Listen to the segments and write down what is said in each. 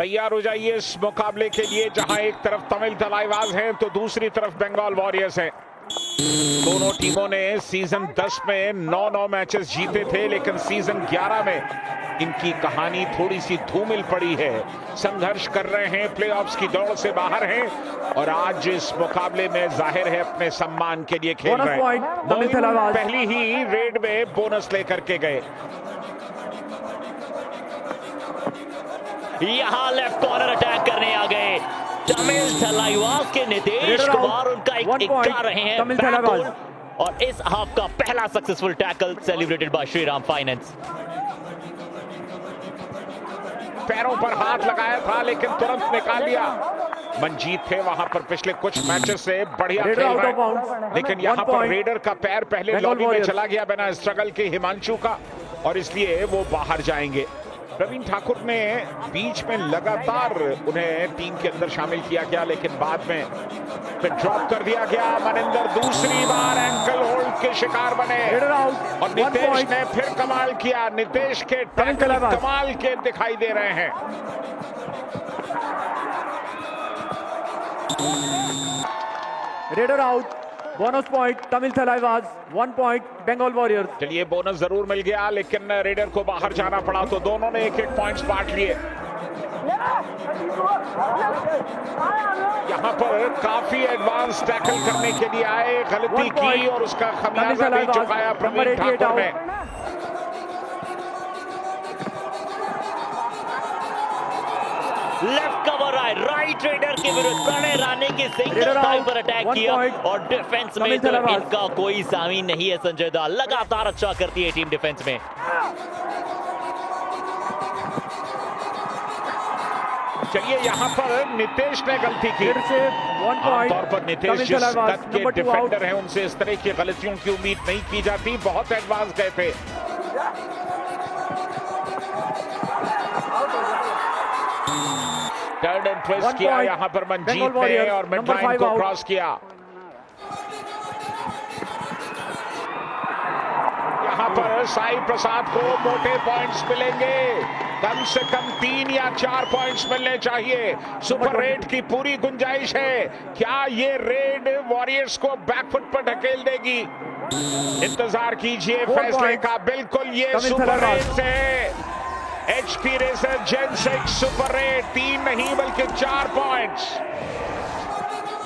तैयार हो जाइए इस मुकाबले के लिए, जहां एक तरफ तमिल तलाईवाज हैं तो दूसरी तरफ बंगाल वॉरियर्स हैं। दोनों टीमों ने सीजन 10 में 9-9 मैचेस जीते थे, लेकिन सीजन 11 में इनकी कहानी थोड़ी सी धूमिल पड़ी है। संघर्ष कर रहे हैं, प्लेऑफ्स की दौड़ से बाहर हैं और आज इस मुकाबले में जाहिर है अपने सम्मान के लिए खेल रहे हैं। पहली ही रेड में बोनस लेकर के गए। यहां लेफ्ट कॉर्नर अटैक करने आ गए तमिल तलाईवाज के नीतीश कुमार, उनका एक कर रहे हैं और इस हाफ का पहला successful tackle celebrated by Shriram finance. पैरों पर हाथ लगाया था लेकिन तुरंत निकाल लिया। मंजीत थे वहां पर पिछले कुछ मैचेस से बढ़िया खेल रहे हैं, लेकिन यहां पर रेडर का पैर पहले लॉबी में चला गया बिना स्ट्रगल के हिमांशु का, और इसलिए वो बाहर जाएंगे। प्रवीण ठाकुर ने बीच में लगातार उन्हें टीम के अंदर शामिल किया गया, लेकिन बाद में फिर ड्रॉप कर दिया गया। मनिंदर दूसरी बार एंकल होल्ड के शिकार बने और नितेश ने फिर कमाल किया। नितेश के टैकल कमाल के दिखाई दे रहे हैं। Raider out, bonus point Tamil Thalaivas, 1 point Bengal warriors. चलिए बोनस जरूर मिल गया, लेकिन रेडर को बाहर जाना पड़ा, तो दोनों ने एक-एक पॉइंट्स बांट लिए। यहां पर काफी एडवांस टैकल करने के लिए आए, गलती की और उसका खमियाजा भी चुकाया प्रवीण ठाकुर ने। लेफ्ट कवर आए, राइट रेडर के विरुद्ध प्रणय राणे के सिंगल टाइम पर अटैक किया और डिफेंस में तो इनका कोई सामी नहीं है। संजय दाल लगातार अच्छा करती है टीम डिफेंस में। चलिए यहां पर नितेश ने गलती की। आमतौर पर नितेश जिस कद के डिफेंडर हैं उनसे इस तरह की गलतियों की उम्मीद नहीं की जाती। बहुत एडवांस गए थे। टर्न एंड ट्विस्ट किया यहां पर मंजीत ने और मिडलाइन को क्रॉस किया। यहां पर साई प्रसाद को मोटे पॉइंट्स मिलेंगे, कम से कम 3 या 4 पॉइंट्स मिलने चाहिए। सुपर रेड की पूरी गुंजाइश है। क्या ये रेड वॉरियर्स को बैकफुट पर ढकेल देगी? इंतजार कीजिए फैसले का। बिल्कुल ये सुपर रेड से HP racer gen 6 super red, 3 नहीं बल्कि 4 पॉइंट्स।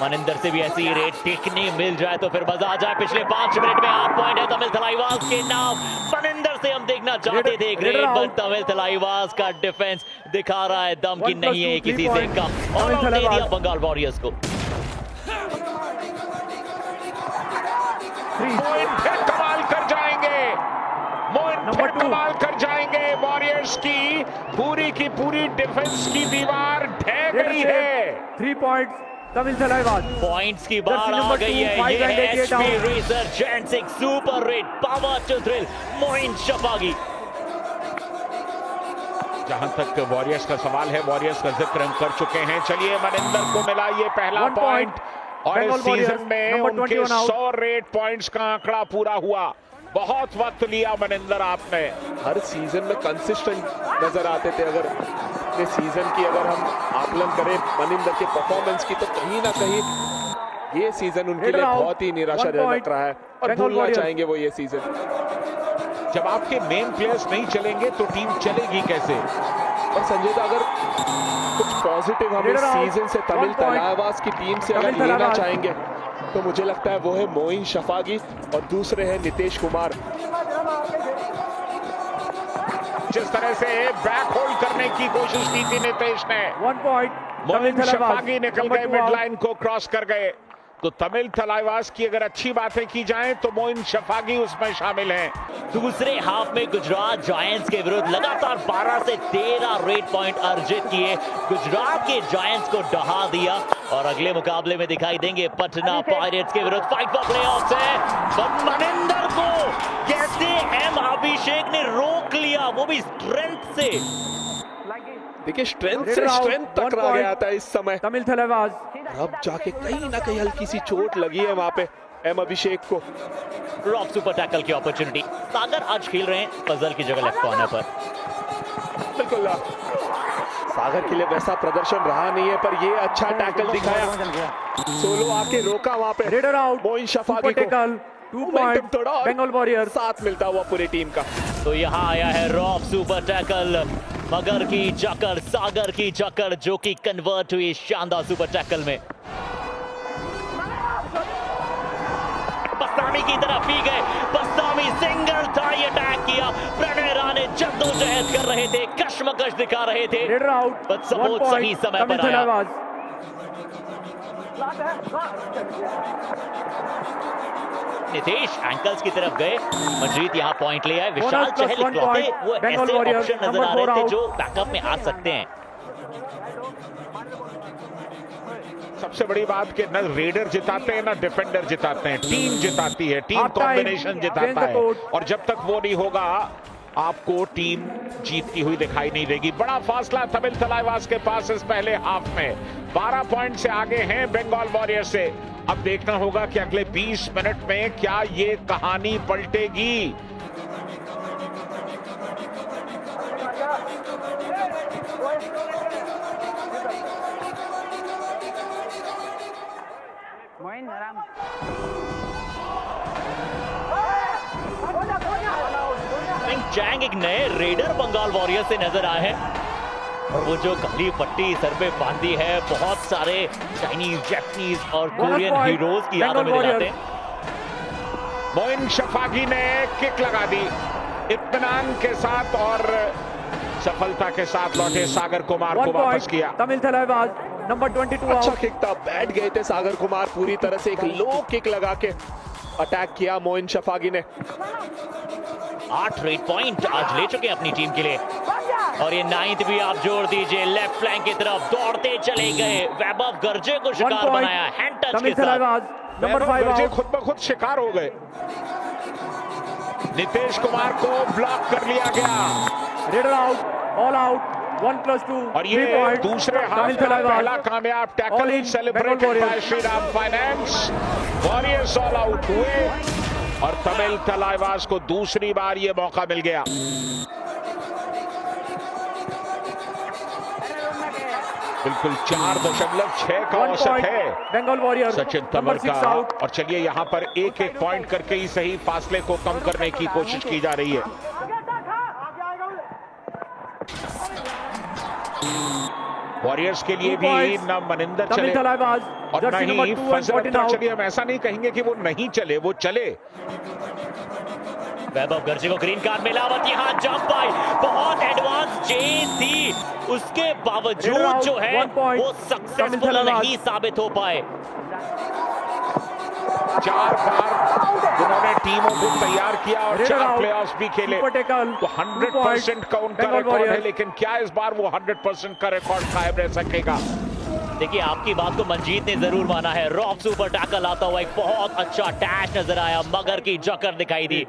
मनिंदर से भी ऐसी रेड टेकने मिल जाए तो फिर मजा आ जाए। पिछले 5 मिनट में 8 पॉइंट है तमिल तलाईवाज के नाम। मनिंदर से हम देखना चाहते थे एक रेड, पर तमिल तलाईवाज का डिफेंस दिखा रहा है दम की नहीं है किसी से कम, और दे दिया बंगाल वॉरियर्स को। मोइन फिर कमाल कर जाएंगे, मोइन फिर कमाल कर जाएंगे। वॉरियर्स की पूरी डिफेंस की दीवार ढह गई है। 3 पॉइंट्स तमिल तलाईवाज। पॉइंट्स की बार आ गई है। ये है HP racer gen 6 super raid power to thrill Moin Shafaghi. जहां तक वॉरियर्स का सवाल है, वॉरियर्स का जिक्र हम कर चुके हैं। चलिए मनिंदर को मिला ये पहला पॉइंट और इस सीजन में उनके 100 रेड पॉइंट्स का आंकड़ा पूरा हुआ। बहुत वक्त लिया मनिंदर आपने। हर सीजन में कंसिस्टेंट नजर आते थे। अगर इस सीजन की अगर हम आकलन करें मनिंदर के परफॉर्मेंस की, तो कहीं ना कहीं ये सीजन उनके लिए बहुत ही निराशाजनक रहा है और भूलना चाहेंगे वो ये सीजन। जब आपके मेन प्लेयर्स नहीं चलेंगे तो टीम चलेगी कैसे? और संजय दा, अगर कुछ पॉजिटिव हम इस सीजन से तमिल तलाईवाज की टीम से अगर लेना चाहेंगे तो मुझे लगता है वो है मोइन शफागी और दूसरे हैं नितेश कुमार। जिस तरह से बैक होल्ड करने की कोशिश की थी नितेश ने, 1 पॉइंट मोइन शफागी निकल गए, मिडलाइन को क्रॉस कर गए। तो तमिल तलाईवाज की अगर अच्छी बातें की जाएं तो मोइन शफागी उसमें शामिल हैं। दूसरे हाफ में गुजरात जायंट्स के विरुद्ध लगातार 12 से 13 रेड पॉइंट अर्जित किए। गुजरात के जायंट्स को डहा दिया और अगले मुकाबले में दिखाई देंगे पटना पायरेट्स के विरुद्ध। फाइट फॉर प्लेऑफ्स है, पर मनिंदर को कैसे एम अभिषेक ने रोक लिया, वो भी स्ट्रेंथ से। देखिए स्ट्रेंथ से स्ट्रेंथ टकरा गया था इस समय तमिल तलाईवाज। अब जाके कहीं ना कहीं हल्की सी चोट लगी है वहां पे एम अभिषेक को। रॉक सुपर टैकल की अपॉर्चुनिटी। सागर आज खेल रहे हैं फजल की जगह लेफ्ट कॉर्नर पर। बिल्कुल सागर के लिए वैसा प्रदर्शन रहा नहीं है, पर ये अच्छा टैकल दिखाया। सोलो आके रोका वहां पे रेडर आउट, मोइन शफागी को। 2 पॉइंट थोड़ा और बंगाल वॉरियर्स। साथ मिलता हुआ पूरी टीम का। तो यहाँ आया है रॉफ सुपर टैकल, मगर की जकर, सागर की जकर जो कि कन्वर्ट हुई शानदार सुपर टैकल में। बस्तामी की तरफ भी गए, बस्तामी सिंगल टाई अटैक किया। प्रणय राणे जद्दोजहद कर रहे थे, कश्मकश दिखा रहे थे, रेडर आउट, बस बहुत सही समय पर आया। नितेश एंकल्स की तरफ गए, मंजीत यहाँ पॉइंट ले आए। विशाल चहल इकलौते वो ऐसे ऑप्शन नजर आ रहे थे जो बैकअप में आ सकते हैं। सबसे बड़ी बात कि न रेडर जिताते हैं ना डिफेंडर जिताते हैं, टीम जिताती है, टीम कॉम्बिनेशन जिताता है। और जब तक वो नहीं होगा आपको टीम जीतती हुई दिखाई नहीं देगी। बड़ा फासला तमिल थलाइवास के पास इस पहले हाफ में, 12 पॉइंट से आगे हैं बंगाल वॉरियर्स से। अब देखना होगा कि अगले 20 मिनट में क्या ये कहानी पलटेगी। चैंग एक नए रेडर बंगाल वॉरियर्स से नजर आए हैं और वो जो काली पट्टी सर पे बांधी है, बहुत सारे चाइनीज, जापानीज और कोरियन हीरोज की याद में दिलाते हैं। मोइन शफागी ने किक लगा दी इत्मीनान के साथ और सफलता के साथ लौटे सागर कुमार को वापस किया। तमिल थलाइवास नंबर 22 अच्छा किक था, बैठ गए थे सागर कुमार पूरी तरह से। एक लो किक लगा के अटैक किया मोइन शफागी ने। 8 रेड पॉइंट आज ले चुके हैं अपनी टीम के लिए और ये 9th भी आप जोड़ दीजिए। लेफ्ट फ्लैंक की तरफ दौड़ते चले गए, वैभव गर्जे को शिकार बनाया हैंड टच के साथ। नंबर 5 गर्जे खुद ब खुद शिकार हो गए। नितेश कुमार को ब्लॉक कर लिया गया। रेडर आउट, ऑल आउट, 1+2 और ये दूसरे हाफ का पहला कामयाब tackle celebrated by Shriram finance. Warriors all out हुए और तमिल थलाइवास को दूसरी बार ये मौका मिल गया। बिल्कुल 4.6 का औसत है बंगाल वॉरियर्स सचिन तंवर का। और चलिए यहाँ पर एक एक पॉइंट करके ही सही फासले को कम करने की कोशिश की जा रही है। वॉरियर्स के लिए भी न मनिंदर चले और न ही फजल अख्तर चले। हम ऐसा नहीं कहेंगे कि वो नहीं चले, वो चले। वैभव गर्जे को ग्रीन कार्ड मिला, यहाँ जंप आई, बहुत एडवांस चेज थी, उसके बावजूद जो है वो सक्सेसफुल नहीं साबित हो पाए। 4 बार उन्होंने टीमों को तैयार किया और 4 प्लेऑफ्स भी खेले, तो 100% का उनका रिकॉर्ड है। लेकिन क्या इस बार वो 100% का रिकॉर्ड कायम रह सकेगा? देखिए आपकी बात को मंजीत ने जरूर माना है। रॉफ सुपर टैकल आता हुआ एक बहुत अच्छा डैश नजर आया, मगर की जकर दिखाई दी।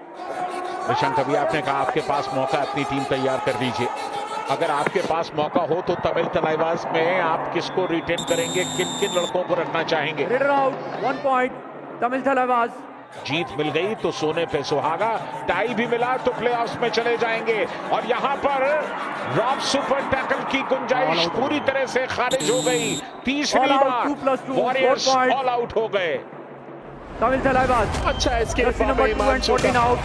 निशंक, अभी आपने कहा आपके पास मौका, अपनी टीम तैयार कर दीजिए। अगर आपके पास मौका हो तो तमिल थलाइवास में आप किसको रिटेन करेंगे, किन किन लड़कों को रखना चाहेंगे? Raider out, 1 point Tamil Thalaivas. जीत मिल गई तो सोने पे सुहागा, टाई भी मिला तो प्लेऑफ्स में चले जाएंगे। और यहां पर रॉफ सुपर टैकल की गुंजाइश पूरी तरह से खारिज हो गई। तीसरी बार वॉरियर्स ऑल आउट हो गए। तमिल थलाइवास अच्छा इसके नंबर 2 and 14 आउट।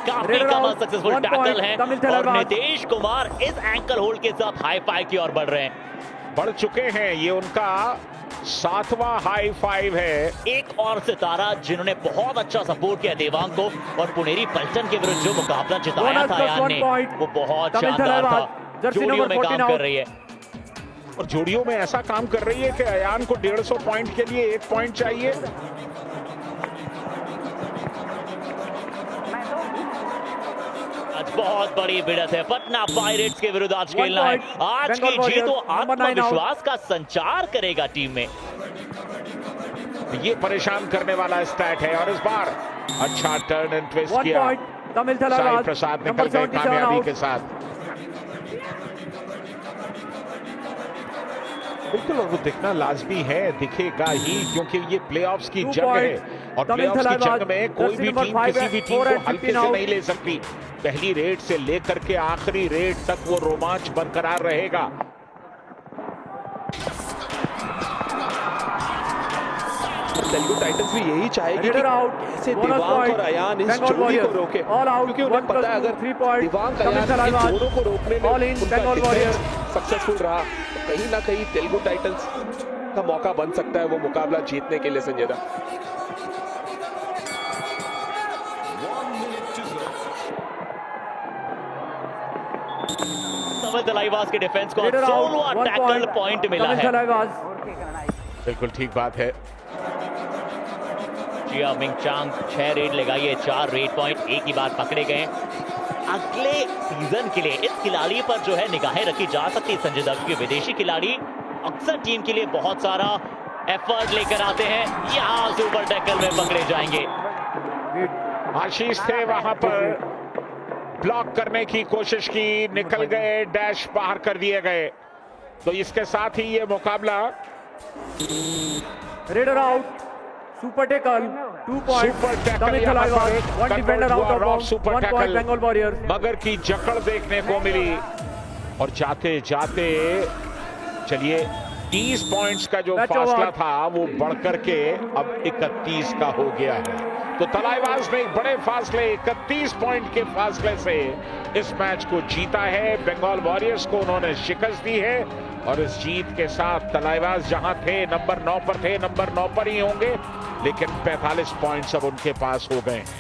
काफी कमाल सक्सेसफुल टैकल है और नितेश कुमार इस एंकल होल्ड के साथ हाई फाइव की ओर बढ़ रहे हैं। बढ़ चुके हैं, ये उनका 7वां हाई फाइव है। एक और सितारा जिन्होंने बहुत अच्छा सपोर्ट किया देवांग को और पुनेरी पलटन के विरुद्ध जो मुकाबला जिताया था यान ने, वो बहुत शानदार था। जोड़ियों में काम कर रही है और जोड़ियों में ऐसा काम कर रही है कि अयान को 150 पॉइंट के लिए 1 पॉइंट चाहिए। आज बहुत बड़ी भिड़ंत है, पटना पायरेट्स के विरुद्ध आज खेलना है। आज की जीत तो आत्मविश्वास का संचार करेगा टीम में। ये परेशान करने वाला स्टैट है और इस बार अच्छा टर्न एंड ट्विस्ट किया। तमिल साई प्रसाद निकल गए कामयाबी के साथ। बिल्कुल, और वो दिखना लाजमी है, दिखेगा ही, क्योंकि ये प्लेऑफ्स की जंग है। और तमिल प्लेऑफ्स की थलाइवाज, जंग में कोई जर्सी भी नंबर टीम 5 किसी भी टीम 4 को and हल्के 15 से out। नहीं ले सकती। पहली रेड से लेकर के आखिरी रेड तक वो रोमांच बरकरार रहेगा। तेलुगु टाइटंस भी यही चाहेगी कि Raider out, कैसे bonus दिवांग point, और अयान इस Bengal जोड़ी को Warriors, रोके, all out, क्योंकि उन्हें 1 पता है plus अगर 3 point, दिवांग तमिल अयान इन थलाइवाज, दोनों को रोकने में all in, उनका Bengal डिफेंस Warriors। सक्सेसफुल रहा तो कहीं ना कहीं तेलुगु टाइटंस का मौका बन सकता है वो मुकाबला जीतने के लिए। संजय दा, तमिल थलाइवाज के डिफेंस को Raider out, 16वां 1 tackle point, point मिला तमिल है। थलाइवाज। बिल्कुल ठीक बात है। जिया मिंग चांग 6 रेड लगाइए, 4 रेड पॉइंट, एक ही बार पकड़े गए। अगले सीजन के लिए इस खिलाड़ी पर जो है निगाहें रखी जा सकती है संजय दत्त, क्योंकि विदेशी खिलाड़ी अक्सर टीम के लिए बहुत सारा एफर्ट लेकर आते हैं। यहाँ सुपर टैकल में पकड़े जाएंगे। आशीष थे वहां पर, ब्लॉक करने की कोशिश की, निकल गए, डैश बाहर कर दिए गए। तो इसके साथ ही ये मुकाबला raider out, super tackle 2 point super tackle Tamil यहाँ थलाइवाज, पर 1 defender out of bounds, super 1 point tackle Bengal warriors. मगर की जकड़ देखने को मिली और जाते जाते चलिए 30 पॉइंट्स का जो Match फासला over। था वो बढ़कर के अब 31 का हो गया है। तो तलाइवाज ने एक बड़े फासले 31 पॉइंट के फासले से इस मैच को जीता है। बंगाल वॉरियर्स को उन्होंने शिकस्त दी है और इस जीत के साथ तलाइवाज जहां थे नंबर 9 पर थे, नंबर 9 पर ही होंगे, लेकिन 45 पॉइंट्स अब उनके पास हो गए।